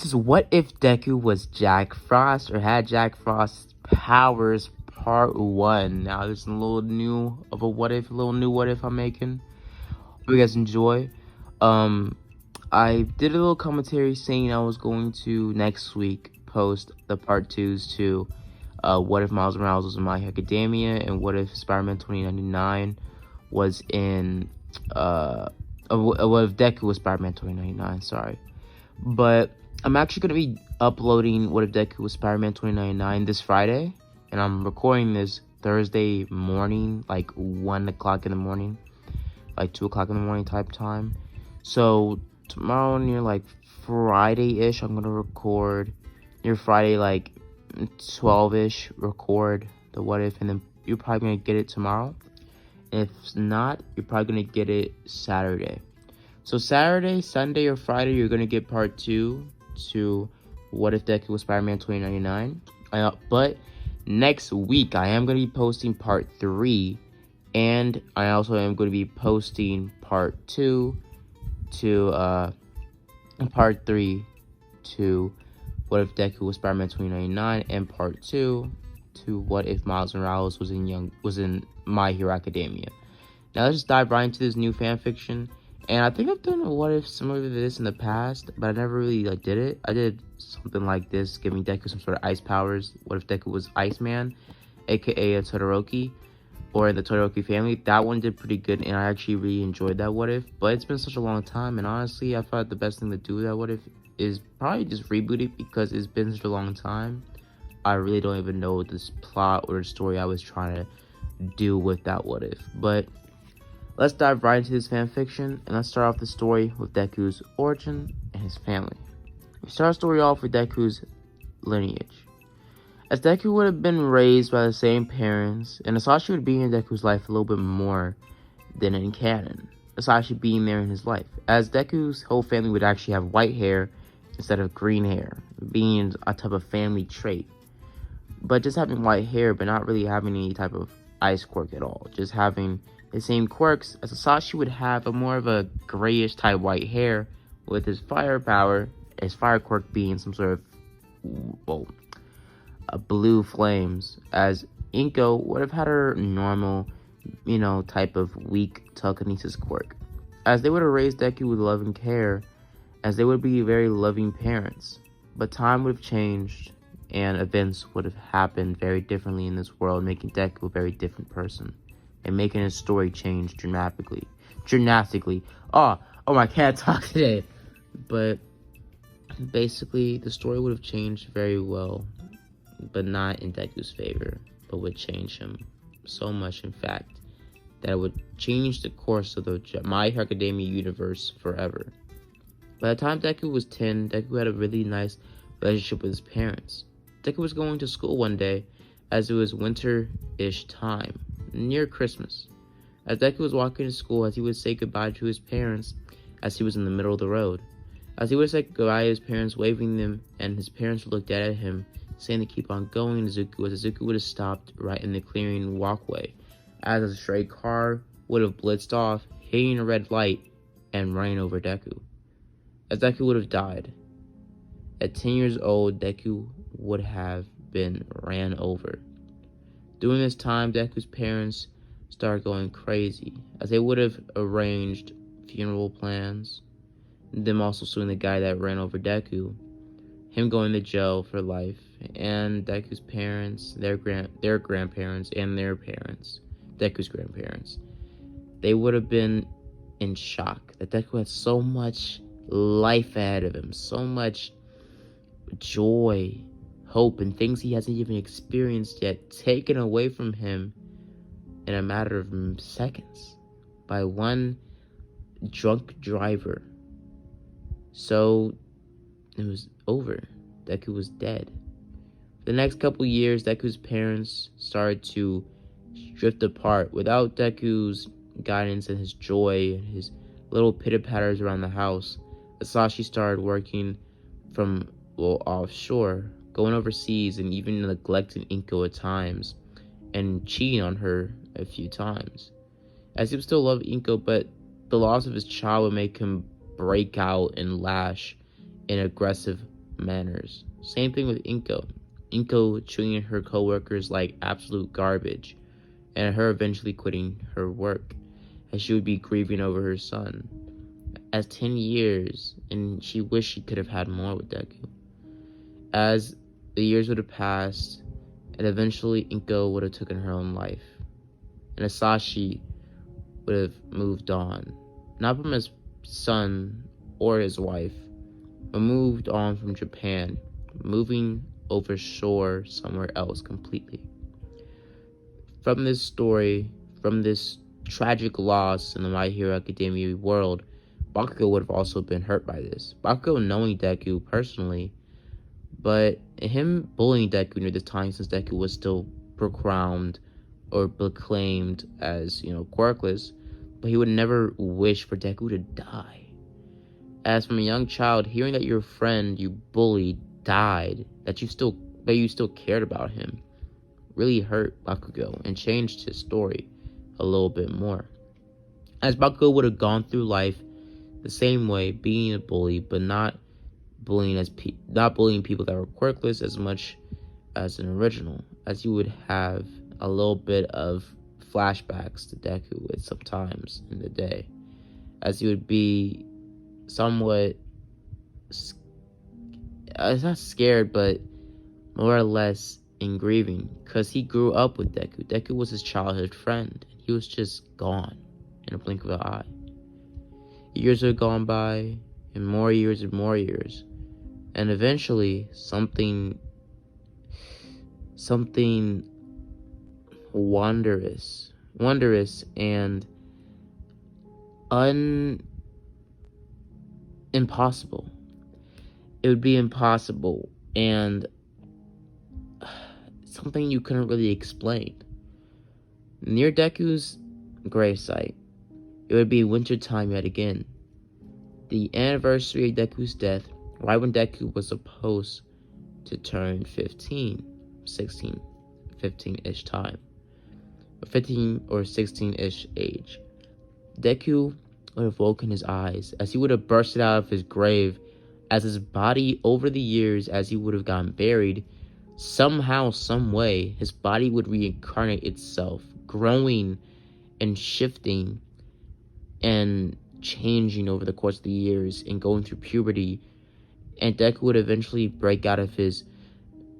This is What If Deku was Jack Frost or had Jack Frost's powers part 1. Now there's a little new of a a little new what if I'm making. Hope you guys enjoy. Um I did a little commentary saying I was going to next week post the part 2s to what if Miles Morales was in My Hero Academia and what if Spider-Man 2099 was in what if Deku was Spider-Man 2099, sorry. But I'm actually going to be uploading What If Deku was Spider-Man 2099 this Friday. And I'm recording this Thursday morning, like 1 o'clock in the morning. Like 2 o'clock in the morning type time. So tomorrow near like Friday-ish, I'm going to record. Near Friday, like 12-ish, record the What If. And then you're probably going to get it tomorrow. If not, you're probably going to get it Saturday. So Saturday, Sunday, or Friday, you're going to get part 2 to What If Deku was Spider-Man 2099. But next week, I am going to be posting part 3. And I also am going to be posting part 2 to, part 3 to What If Deku was Spider-Man 2099. And part 2 to What If Miles Morales was in My Hero Academia. Now let's just dive right into this new fanfiction. And I think I've done a what if similar to this in the past, but I never really did it. I did something like this, giving Deku some sort of ice powers. What if Deku was Iceman, aka a Todoroki, or in the Todoroki family? That one did pretty good, and I actually really enjoyed that what if. But it's been such a long time, and honestly, I thought the best thing to do with that what if is probably just reboot it, because it's been such a long time. I really don't even know this plot or the story I was trying to do with that what if. But let's dive right into this fanfiction, and let's start off the story with Deku's origin and his family. We start our story off with Deku's lineage. As Deku would have been raised by the same parents, and Asashi would be in Deku's life a little bit more than in canon. Asashi being there in his life, as Deku's whole family would actually have white hair instead of green hair, being a type of family trait. But just having white hair, but not really having any type of ice quirk at all. Just having the same quirks as Asashi would have, a more of a grayish type white hair, with his fire power, his fire quirk being some sort of, well, blue flames, as Inko would have had her normal, type of weak telekinesis quirk. As they would have raised Deku with love and care, as they would be very loving parents. But time would have changed, and events would have happened very differently in this world, making Deku a very different person. And making his story change dramatically. Oh, I can't talk today. But basically, the story would have changed very well, but not in Deku's favor, but would change him so much, in fact, that it would change the course of the My Hero Academia universe forever. By the time Deku was 10, Deku had a really nice relationship with his parents. Deku was going to school one day, as it was winter-ish time, near Christmas. As Deku was walking to school, as he would say goodbye to his parents, as he was in the middle of the road. As he would say goodbye to his parents, waving them, and his parents would look dead at him, saying to keep on going to Zuko, as Zuko would have stopped right in the clearing walkway, as a stray car would have blitzed off, hitting a red light, and running over Deku. As Deku would have died. At 10 years old, Deku would have been ran over. During this time, Deku's parents started going crazy, as they would have arranged funeral plans, them also suing the guy that ran over Deku, him going to jail for life, and Deku's parents, their grandparents, and their parents, Deku's grandparents. They would have been in shock that Deku had so much life ahead of him, so much joy, hope, and things he hasn't even experienced yet, taken away from him in a matter of seconds by one drunk driver. So it was over. Deku was dead. For the next couple years, Deku's parents started to drift apart. Without Deku's guidance and his joy and his little pitter-patters around the house, Asashi started working from, offshore, going overseas, and even neglecting Inko at times, and cheating on her a few times. As he would still love Inko, but the loss of his child would make him break out and lash in aggressive manners. Same thing with Inko. Inko treating her coworkers like absolute garbage, and her eventually quitting her work, as she would be grieving over her son. As 10 years, and she wished she could have had more with Deku. As the years would have passed, and eventually Inko would have taken her own life, and Asashi would have moved on, not from his son or his wife, but moved on from Japan, moving over shore somewhere else completely. From this story, from this tragic loss in the My Hero Academia world, Bakugo would have also been hurt by this. Bakugo knowing Deku personally, but him bullying Deku near this time, since Deku was still proclaimed or proclaimed as, quirkless, but he would never wish for Deku to die. As from a young child, hearing that your friend you bullied died, that you still cared about him, really hurt Bakugo and changed his story a little bit more. As Bakugo would have gone through life the same way, being a bully, but not bullying people that were quirkless as much as an original, as you would have a little bit of flashbacks to Deku at some times in the day, as you would be somewhat not scared, but more or less in grieving, because he grew up with Deku. Deku was his childhood friend. He was just gone in a blink of an eye. Years had gone by, and more years, and eventually something wondrous and impossible. It would be impossible and something you couldn't really explain. Near Deku's gravesite, it would be wintertime yet again. The anniversary of Deku's death, right when Deku was supposed to turn 15, 16, 15-ish time. 15 or 16-ish age. Deku would have woken his eyes as he would have bursted out of his grave, as his body over the years, as he would have gotten buried, somehow, some way, his body would reincarnate itself, growing and shifting and changing over the course of the years and going through puberty. And Deku would eventually break out of his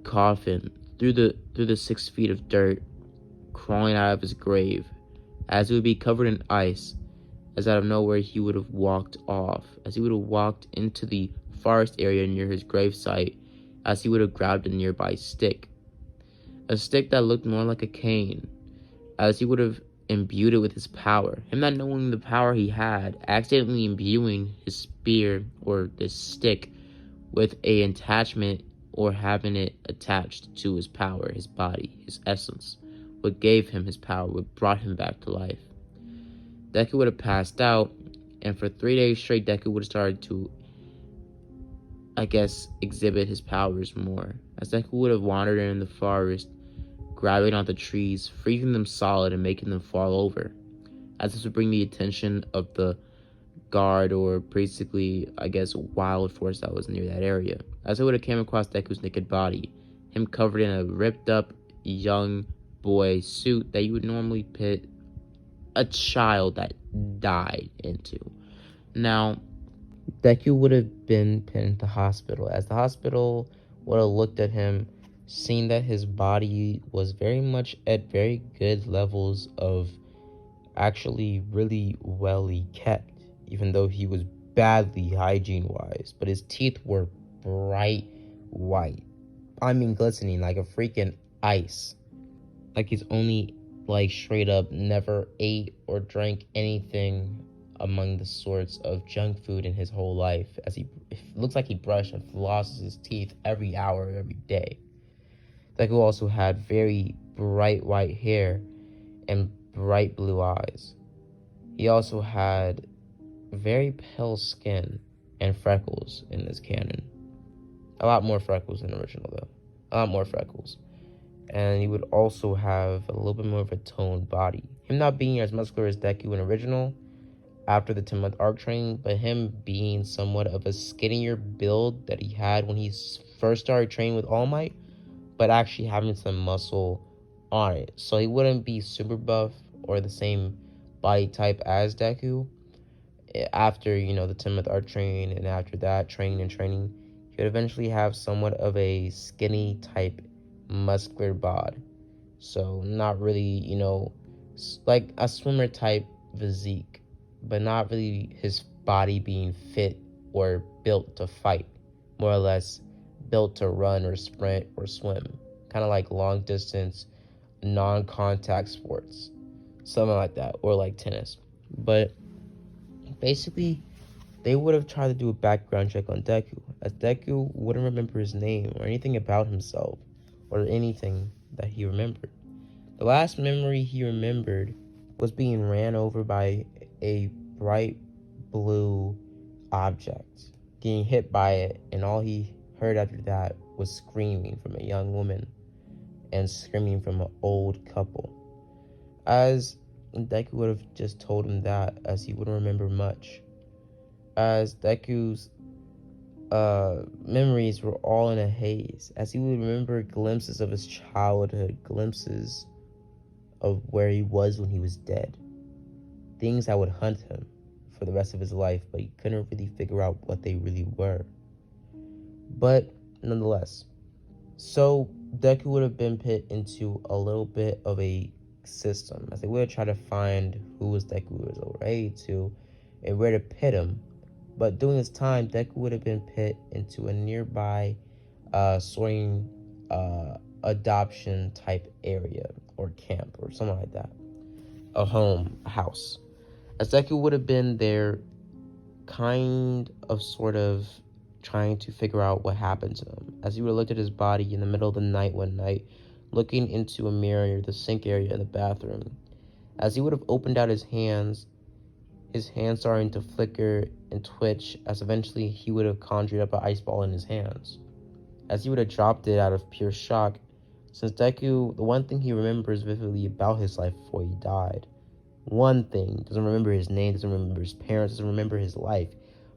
coffin through the 6 feet of dirt, crawling out of his grave, as he would be covered in ice, as out of nowhere he would have walked off, as he would have walked into the forest area near his gravesite, as he would have grabbed a nearby stick, a stick that looked more like a cane, as he would have imbued it with his power, him not knowing the power he had, accidentally imbuing his spear or this stick with a attachment, or having it attached to his power, his body, his essence. What gave him his power, what brought him back to life. Deku would have passed out, and for 3 days straight, Deku would have started to, exhibit his powers more, as Deku would have wandered in the forest, grabbing onto trees, freezing them solid and making them fall over, as this would bring the attention of the guard, or basically, wild force that was near that area, as it would have came across Deku's naked body, him covered in a ripped up young boy suit that you would normally pit a child that died into. Now, Deku would have been pinned to hospital, as the hospital would have looked at him, seen that his body was very much at very good levels of actually really well kept, even though he was badly hygiene-wise, but his teeth were bright white. I mean glistening like a freaking ice. Like he's only, straight up never ate or drank anything among the sorts of junk food in his whole life, as it looks like he brushed and flosses his teeth every hour of every day. Deku also had very bright white hair and bright blue eyes. He also had very pale skin and freckles in this canon. A lot more freckles than the original, though. A lot more freckles. And he would also have a little bit more of a toned body. Him not being as muscular as Deku in original, after the 10-month arc training, but him being somewhat of a skinnier build that he had when he first started training with All Might, but actually having some muscle on it. So he wouldn't be super buff or the same body type as Deku. After, the 10-month arc training, and after that training and training, he would eventually have somewhat of a skinny type muscular bod. So not really, like a swimmer type physique, but not really his body being fit or built to fight. More or less built to run or sprint or swim. Kind of like long distance, non-contact sports. Something like that. Or like tennis. But basically, they would have tried to do a background check on Deku, as Deku wouldn't remember his name or anything about himself or anything that he remembered. The last memory he remembered was being ran over by a bright blue object, getting hit by it, and all he heard after that was screaming from a young woman and screaming from an old couple. As Deku would have just told him that, as he wouldn't remember much, as Deku's memories were all in a haze, as he would remember glimpses of his childhood, glimpses of where he was when he was dead, things that would haunt him for the rest of his life, but he couldn't really figure out what they really were. But nonetheless, so Deku would have been put into a little bit of a system, as they would have tried to find who was Deku was already to and where to pit him. But during this time, Deku would have been put into a nearby sorting adoption type area or camp or something like that. A home, a house. As Deku would have been there kind of sort of trying to figure out what happened to him. As he would have looked at his body in the middle of the night one night, looking into a mirror near the sink area in the bathroom. As he would have opened out his hands starting to flicker and twitch, as eventually he would have conjured up an ice ball in his hands. As he would have dropped it out of pure shock, since Deku, the one thing he remembers vividly about his life before he died, one thing, doesn't remember his name, doesn't remember his parents, doesn't remember his life,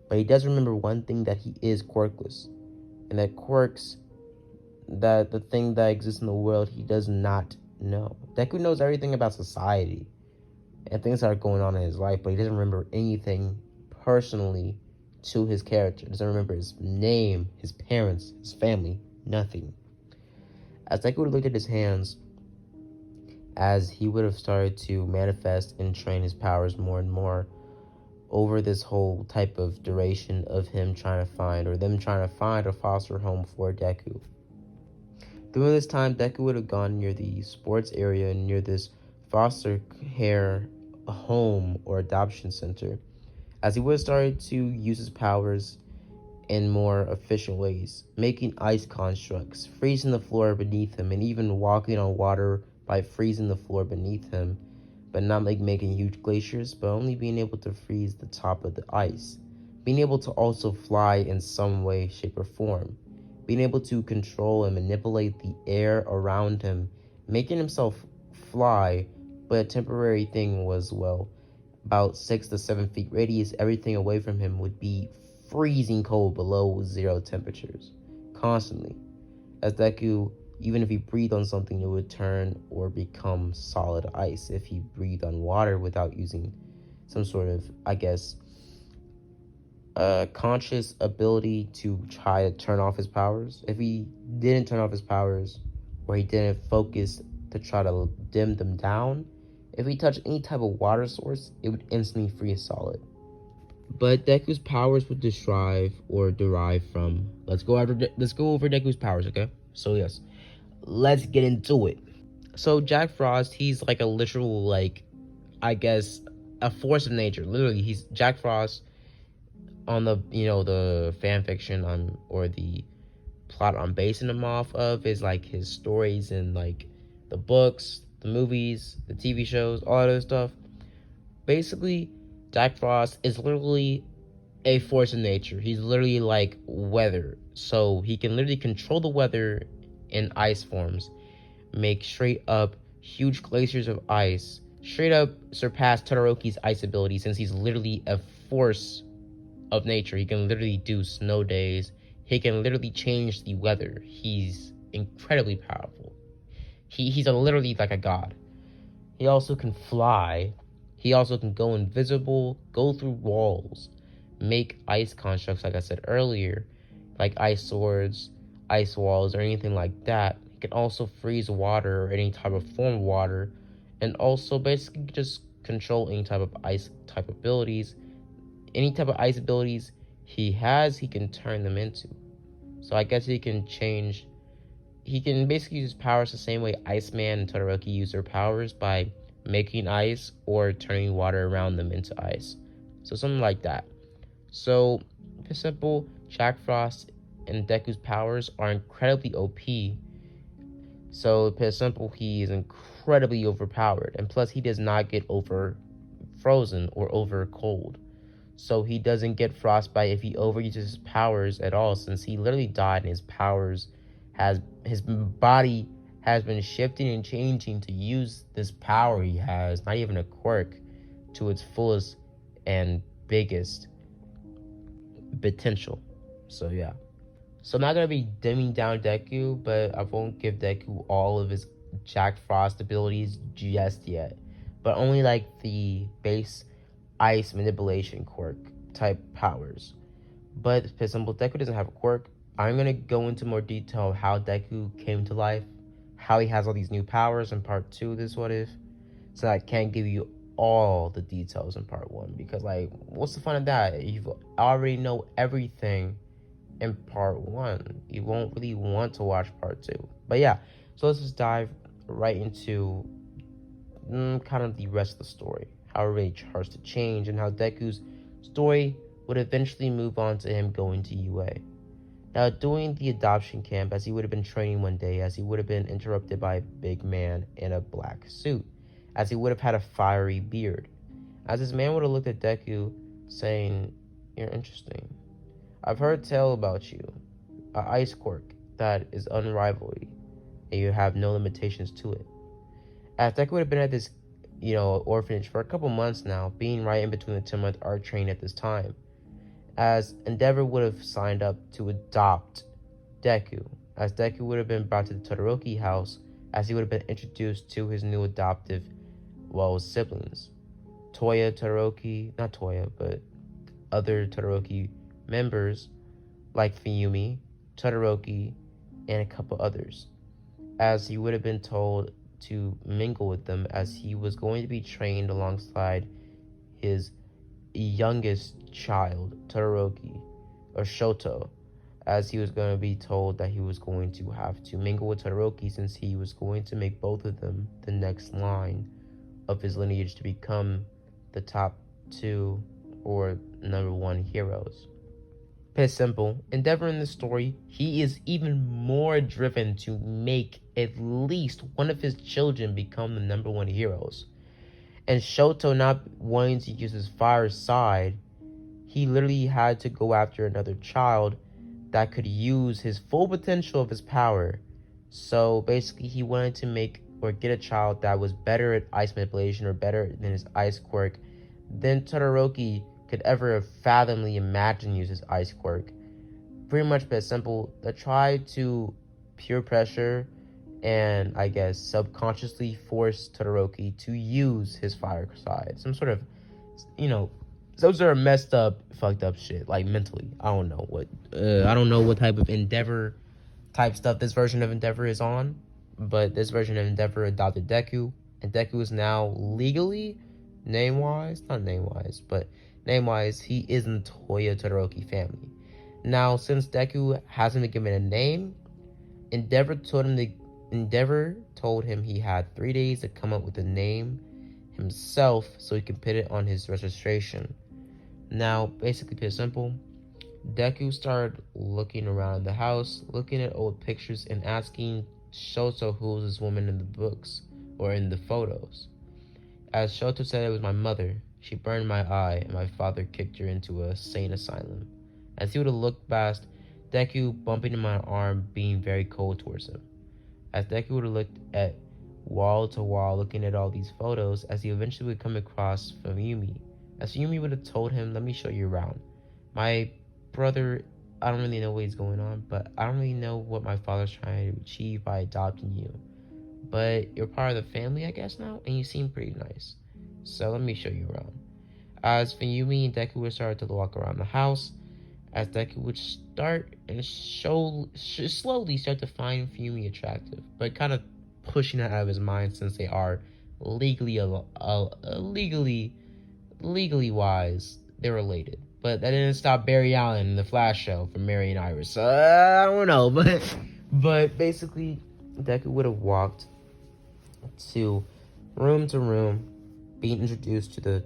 but he does remember one thing, that he is quirkless, and that quirks, that the thing that exists in the world, he does not know. Deku knows everything about society and things that are going on in his life, but he doesn't remember anything personally to his character. He doesn't remember his name, his parents, his family, nothing. As Deku would have looked at his hands, as he would have started to manifest and train his powers more and more over this whole type of duration of him trying to find, or them trying to find a foster home for Deku. During this time, Deku would have gone near the sports area near this foster care home or adoption center, as he would have started to use his powers in more efficient ways, making ice constructs, freezing the floor beneath him, and even walking on water by freezing the floor beneath him, but not making huge glaciers, but only being able to freeze the top of the ice, being able to also fly in some way, shape, or form, being able to control and manipulate the air around him, making himself fly, but a temporary thing was, well, about 6 to 7 feet radius, everything away from him would be freezing cold below 0 temperatures, constantly. As Deku, even if he breathed on something, it would turn or become solid ice. If he breathed on water without using some sort of, conscious ability to try to turn off his powers, if he didn't turn off his powers, or he didn't focus to try to dim them down, if he touched any type of water source, it would instantly freeze solid. But Deku's powers would derive from. Let's go over Deku's powers, okay? So yes, let's get into it. So Jack Frost, he's like a literal, a force of nature. Literally, he's Jack Frost. On the the fan fiction or the plot I'm basing him off of is like his stories and like the books, the movies, the TV shows, all that other stuff. Basically, Jack Frost is literally a force of nature. He's literally like weather. So he can literally control the weather in ice forms, make straight up huge glaciers of ice, straight up surpass Todoroki's ice ability, since he's literally a force of nature. He can literally do snow days. He can literally change the weather. He's incredibly powerful. He's literally like a god. He also can fly. He also can go invisible, go through walls, make ice constructs, like I said earlier, like ice swords, ice walls, or anything like that. He can also freeze water or any type of form of water, and also basically just control any type of ice type abilities. Any type of ice abilities he has, he can turn them into. So I guess he can change. He can basically use powers the same way Iceman and Todoroki use their powers, by making ice or turning water around them into ice. So something like that. So, for simple, Jack Frost and Deku's powers are incredibly OP. So, for simple, he is incredibly overpowered. And plus, he does not get over frozen or over cold. So he doesn't get frostbite if he overuses his powers at all, since he literally died and his body has been shifting and changing to use this power he has, not even a quirk, to its fullest and biggest potential. So yeah. So I'm not gonna be dimming down Deku, but I won't give Deku all of his Jack Frost abilities just yet. But only like the base ice manipulation quirk type powers. But for example, Deku doesn't have a quirk. I'm gonna go into more detail of how Deku came to life, how he has all these new powers in part 2 of this What If. So I can't give you all the details in part 1, because like, what's the fun of that? You already know everything in part 1. You won't really want to watch part 2. But yeah, so let's just dive right into kind of the rest of the story, how it really starts to change, and how Deku's story would eventually move on to him going to UA. Now, during the adoption camp, as he would have been training one day, as he would have been interrupted by a big man in a black suit, as he would have had a fiery beard, as this man would have looked at Deku, saying, "You're interesting. I've heard tell about you, a ice quirk that is unrivaled, and you have no limitations to it." As Deku would have been at this, orphanage for a couple months now, being right in between the 10-month art train at this time, as Endeavor would have signed up to adopt Deku, as Deku would have been brought to the Todoroki house, as he would have been introduced to his new adoptive, siblings. Toya Todoroki, not Toya, but other Todoroki members, like Fuyumi, Todoroki, and a couple others, as he would have been told to mingle with them, as he was going to be trained alongside his youngest child, Todoroki, or Shoto, as he was going to be told that he was going to have to mingle with Todoroki, since he was going to make both of them the next line of his lineage to become the top 2 or number 1 heroes. It's simple. Endeavor in the story, he is even more driven to make at least one of his children become the number 1 heroes. And Shoto not wanting to use his fire side, he literally had to go after another child that could use his full potential of his power. So basically he wanted to make or get a child that was better at ice manipulation or better than his ice quirk than Todoroki could ever have fathomly imagined use his ice quirk. Pretty much but simple, they tried to peer pressure and I guess subconsciously force Todoroki to use his fire side. Some sort of, those are messed up, fucked up shit, like mentally. I don't know what type of Endeavor type stuff this version of Endeavor is on, but this version of Endeavor adopted Deku, and Deku is now legally, name-wise, he is in the Toya Todoroki family. Now, since Deku hasn't been given a name, Endeavor told him he had 3 days to come up with a name himself so he can put it on his registration. Now, basically, pretty simple, Deku started looking around the house, looking at old pictures and asking Shoto who was this woman in the books or in the photos. As Shoto said, it was my mother. She burned my eye and my father kicked her into a sane asylum. As he would have looked past Deku bumping in my arm, being very cold towards him. As Deku would have looked at wall to wall looking at all these photos as he eventually would come across Fuyumi. As Fuyumi would have told him, let me show you around. My brother, I don't really know what he's going on, but I don't really know what my father's trying to achieve by adopting you. But you're part of the family, I guess, now, and you seem pretty nice. So let me show you around. As Fuyumi and Deku would start to walk around the house, as Deku would start and slowly start to find Fuyumi attractive, but kind of pushing that out of his mind since they are legally wise, they're related. But that didn't stop Barry Allen in the Flash show from marrying Iris. So, I don't know, but basically, Deku would have walked to room, being introduced to the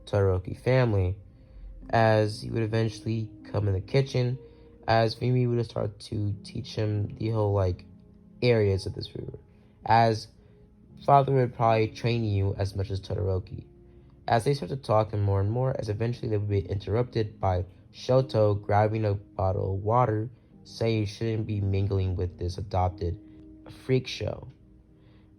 Todoroki family, as he would eventually come in the kitchen, as Fuyumi would have started to teach him the whole, like, areas of this river, as father would probably train you as much as Todoroki. As they started talking more and more, as eventually they would be interrupted by Shoto grabbing a bottle of water, saying you shouldn't be mingling with this adopted freak show.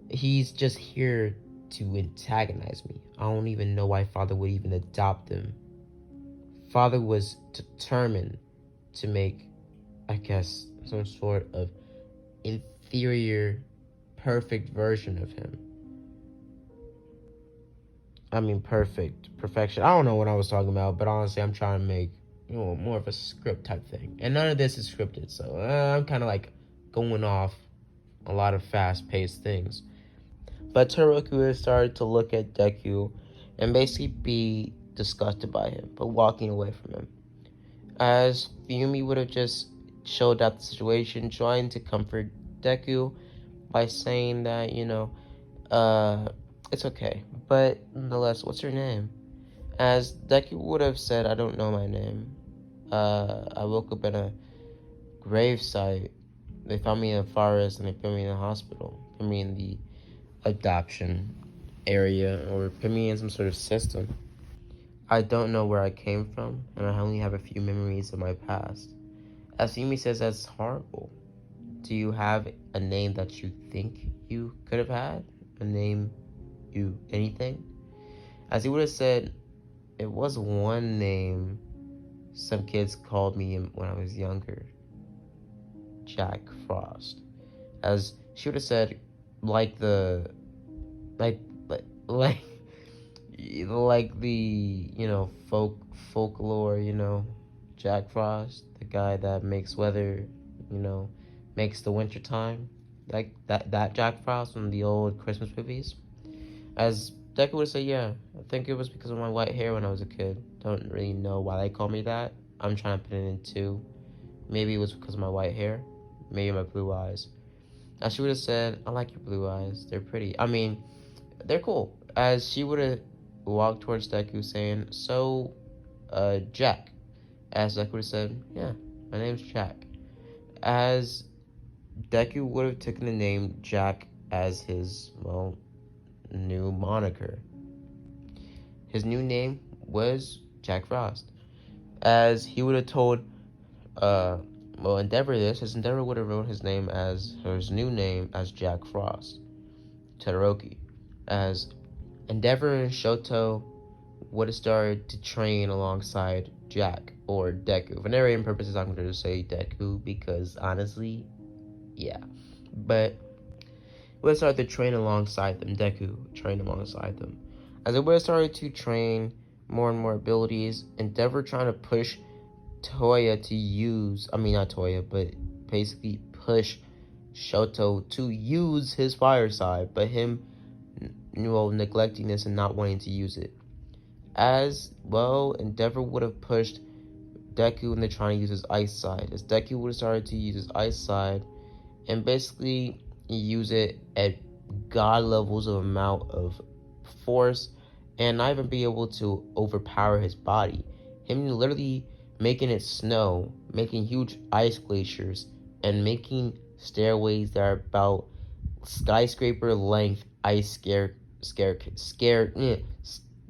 He's just here to antagonize me. I don't even know why father would even adopt him. Father was determined to make, I guess, some sort of inferior, perfect version of him. I mean, perfection. I don't know what I was talking about, but honestly, I'm trying to make, more of a script type thing. And none of this is scripted, so I'm kind of like going off a lot of fast-paced things. But Todoroki has started to look at Deku and basically be disgusted by him, but walking away from him. As Fuyumi would have just showed up the situation, trying to comfort Deku by saying that, it's okay. But nonetheless, what's your name? As Deku would have said, I don't know my name. I woke up in a gravesite. They found me in a forest and they put me in a hospital. Put me in the adoption area, or put me in some sort of system. I don't know where I came from, and I only have a few memories of my past. As Fuyumi says, that's horrible. Do you have a name that you think you could have had? A name anything? As he would have said, it was one name some kids called me when I was younger. Jack Frost. As she would have said, like the folklore, Jack Frost, the guy that makes weather, makes the winter time, like that Jack Frost from the old Christmas movies. As Deku would say, yeah, I think it was because of my white hair when I was a kid. Don't really know why they call me that. I'm trying to put it in two. Maybe it was because of my white hair, maybe my blue eyes. As she would have said, I like your blue eyes. They're pretty. I mean, they're cool. As she would have walked towards Deku saying, so, Jack. As Deku would have said, yeah, my name's Jack. As Deku would have taken the name Jack as his, new moniker. His new name was Jack Frost. As he would have told, Endeavor his Endeavor would have wrote his name as his new name as Jack Frost. Todoroki. As Endeavor and Shoto would have started to train alongside Jack or Deku. For narrating purposes, I'm going to say Deku because honestly, yeah. But would have started to train alongside them. Deku trained alongside them. As it would have started to train more and more abilities, Endeavor trying to push Toya to use, not Toya, but basically push Shoto to use his fire side, but him, neglecting this and not wanting to use it. As well, Endeavor would have pushed Deku into trying to use his ice side, as Deku would have started to use his ice side and basically use it at god levels of amount of force and not even be able to overpower his body. Him literally making it snow, making huge ice glaciers, and making stairways that are about skyscraper length ice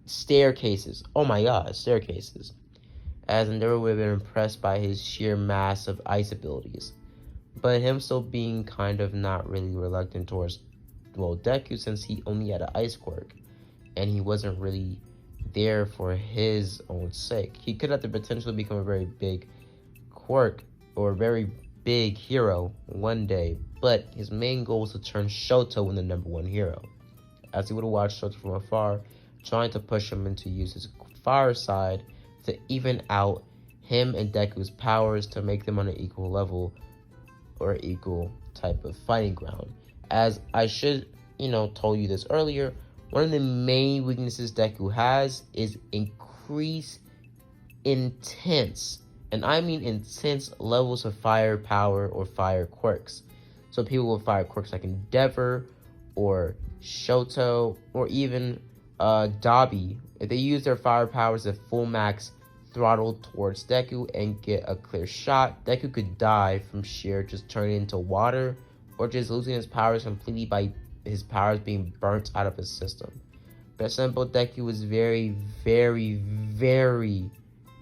staircases. Oh my god, staircases. As Endeavor would have been impressed by his sheer mass of ice abilities, but him still being kind of not really reluctant towards Deku, since he only had an ice quirk and he wasn't really there for his own sake. He could have the potential to become a very big quirk or a very big hero one day, but his main goal was to turn Shoto into the #1 hero. As he would have watched Shoto from afar, trying to push him into use his fire side to even out him and Deku's powers to make them on an equal level or equal type of fighting ground. As I should, told you this earlier, one of the main weaknesses Deku has is increased intense, and I mean intense levels of fire power or fire quirks. So people with fire quirks like Endeavor or Shoto or even Dabi, if they use their fire powers at full max throttle towards Deku and get a clear shot, Deku could die from sheer just turning into water or just losing his powers completely by his powers being burnt out of his system. But simple, Deku was very, very, very,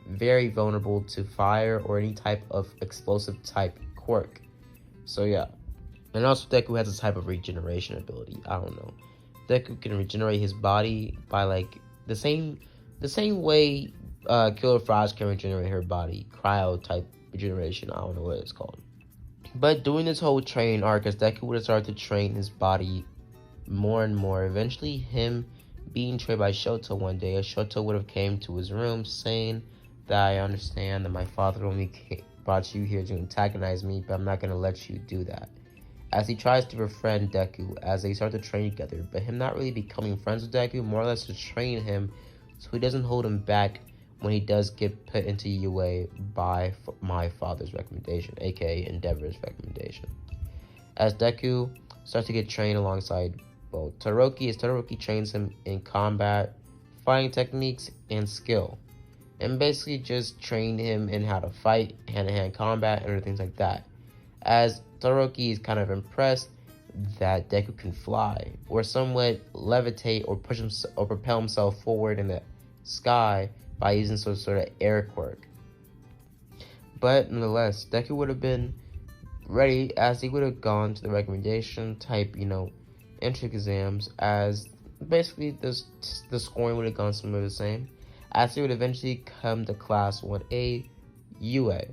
very vulnerable to fire or any type of explosive type quirk. So yeah. And also Deku has a type of regeneration ability. I don't know. Deku can regenerate his body by like the same way Killer Frost can regenerate her body. Cryo type regeneration. I don't know what it's called. But during this whole training arc, as Deku would have started to train his body more and more, eventually him being trained by Shoto one day, as Shoto would have came to his room saying that I understand that my father only brought you here to antagonize me, but I'm not going to let you do that. As he tries to befriend Deku as they start to train together, but him not really becoming friends with Deku, more or less to train him so he doesn't hold him back when he does get put into UA by my father's recommendation, aka Endeavor's recommendation. As Deku starts to get trained alongside Todoroki, as Todoroki trains him in combat, fighting techniques, and skill, and basically just trained him in how to fight, hand-to-hand combat, and other things like that. As Todoroki is kind of impressed that Deku can fly, or somewhat levitate or push him or propel himself forward in the sky by using some sort of air quirk. But nonetheless, Deku would have been ready as he would have gone to the recommendation type, entrance exams, as basically the scoring would have gone somewhere the same, as he would eventually come to class 1A UA.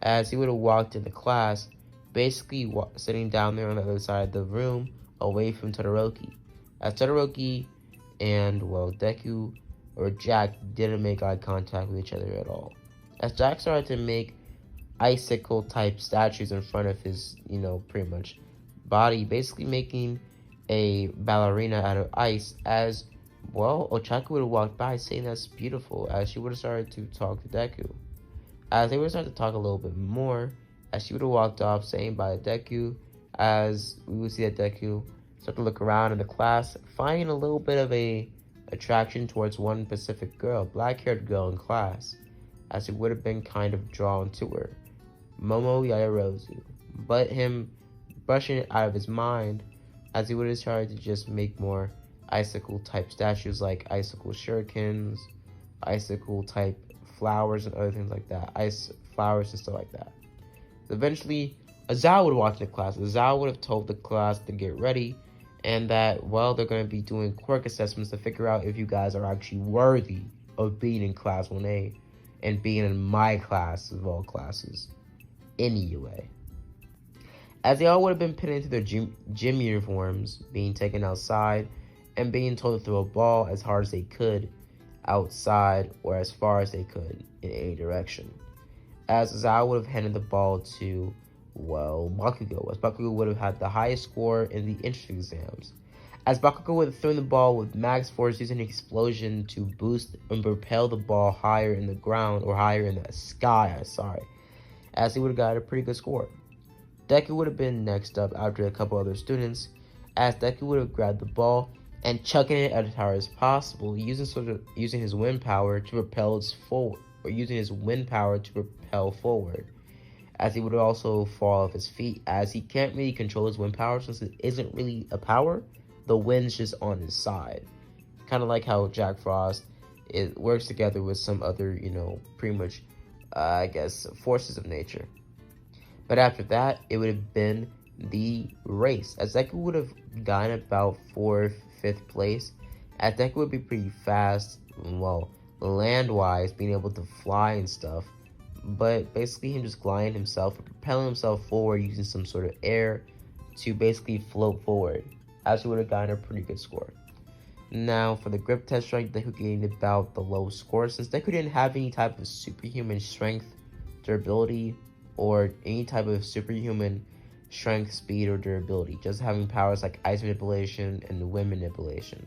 As he would have walked into class, basically sitting down there on the other side of the room, away from Todoroki. As Todoroki and, Deku or Jack didn't make eye contact with each other at all. As Jack started to make icicle type statues in front of his, pretty much body, basically making a ballerina out of ice, as Ochako would have walked by saying that's beautiful, as she would have started to talk to Deku. As they would have started to talk a little bit more, as she would have walked off saying bye to Deku, as we would see that Deku start to look around in the class, finding a little bit of a attraction towards one specific girl, black-haired girl in class, as he would have been kind of drawn to her, Momo Yaoyorozu. But him brushing it out of his mind, as he would have started to just make more icicle type statues like icicle shurikens, icicle type flowers and other things like that, ice flowers and stuff like that. Eventually, Azal would walk into class. Azal would have told the class to get ready, and that, they're going to be doing quirk assessments to figure out if you guys are actually worthy of being in class 1A and being in my class of all classes, in UA. As they all would have been put into their gym uniforms, being taken outside, and being told to throw a ball as hard as they could outside or as far as they could in any direction. As Azal would have handed the ball to Bakugo, as Bakugo would have had the highest score in the entrance exams. As Bakugo would have thrown the ball with max force using an explosion to boost and propel the ball higher in the ground, or higher in the sky, as he would have got a pretty good score. Deku would have been next up after a couple other students, as Deku would have grabbed the ball and chucking it as hard as possible, using his wind power to propel forward, as he would also fall off his feet, as he can't really control his wind power since it isn't really a power. The wind's just on his side. Kind of like how Jack Frost, it works together with some other, pretty much, forces of nature. But after that, it would have been the race, as Deku would have gotten about 4th, 5th place, as Deku would be pretty fast, well, land-wise, being able to fly and stuff, but basically him just gliding himself, propelling himself forward using some sort of air to basically float forward, as he would have gotten a pretty good score. Now, for the grip test strength, Deku gained about the lowest score, since Deku didn't have any type of superhuman strength, durability, or any type of superhuman strength, speed, or durability, just having powers like ice manipulation and wind manipulation.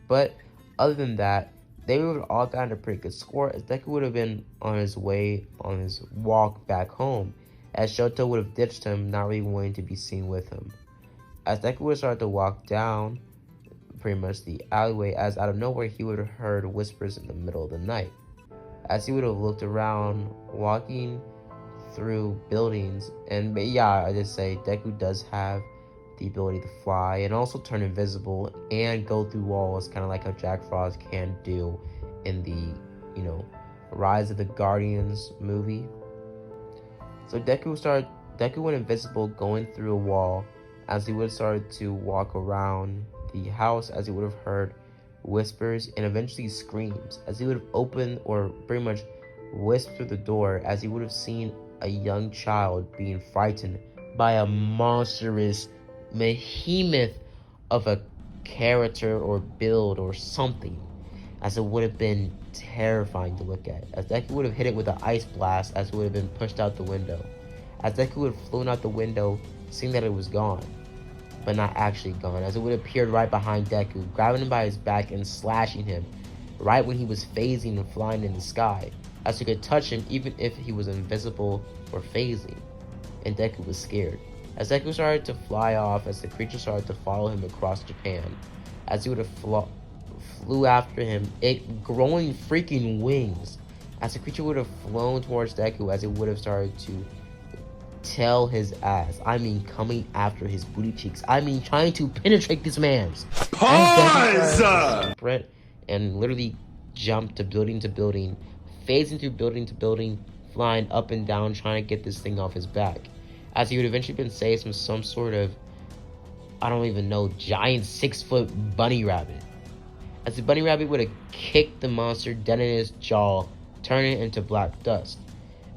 But other than that, they would have all gotten a pretty good score, as Deku would have been on his walk back home, as Shoto would have ditched him, not really wanting to be seen with him. As Deku would have started to walk down pretty much the alleyway, as out of nowhere he would have heard whispers in the middle of the night. As he would have looked around, walking through buildings, and yeah, I just say Deku does have the ability to fly and also turn invisible and go through walls, kind of like how Jack Frost can do in the, Rise of the Guardians movie. So Deku went invisible, going through a wall, as he would have started to walk around the house, as he would have heard whispers and eventually screams, as he would have opened or pretty much whisked through the door, as he would have seen a young child being frightened by a monstrous behemoth of a character or build or something, as it would have been terrifying to look at, as Deku would have hit it with an ice blast, as it would have been pushed out the window, as Deku would have flown out the window, seeing that it was gone, but not actually gone, as it would have appeared right behind Deku, grabbing him by his back and slashing him right when he was phasing and flying in the sky, as he could touch him even if he was invisible or phasing, and Deku was scared. As Deku started to fly off, as the creature started to follow him across Japan, as he would have flew after him, it growing freaking wings, as the creature would have flown towards Deku, as it would have started to tail his ass. I mean, coming after his booty cheeks. I mean, trying to penetrate this man's. Pause! Sprint and literally jump to building, phasing through building to building, flying up and down, trying to get this thing off his back, as he would eventually been saved from some sort of, I don't even know, giant 6-foot bunny rabbit, as the bunny rabbit would have kicked the monster dead in his jaw, turning it into black dust,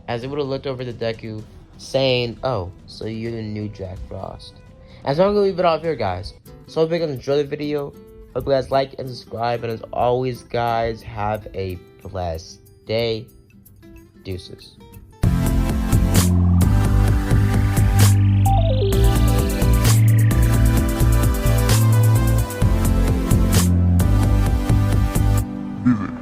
as it would have looked over to Deku, saying, "Oh, so you're the new Jack Frost." And so I'm gonna leave it off here, guys. So I hope you guys enjoy the video. Hope you guys like and subscribe, and as always, guys, have a blessed day. Deuces. Visit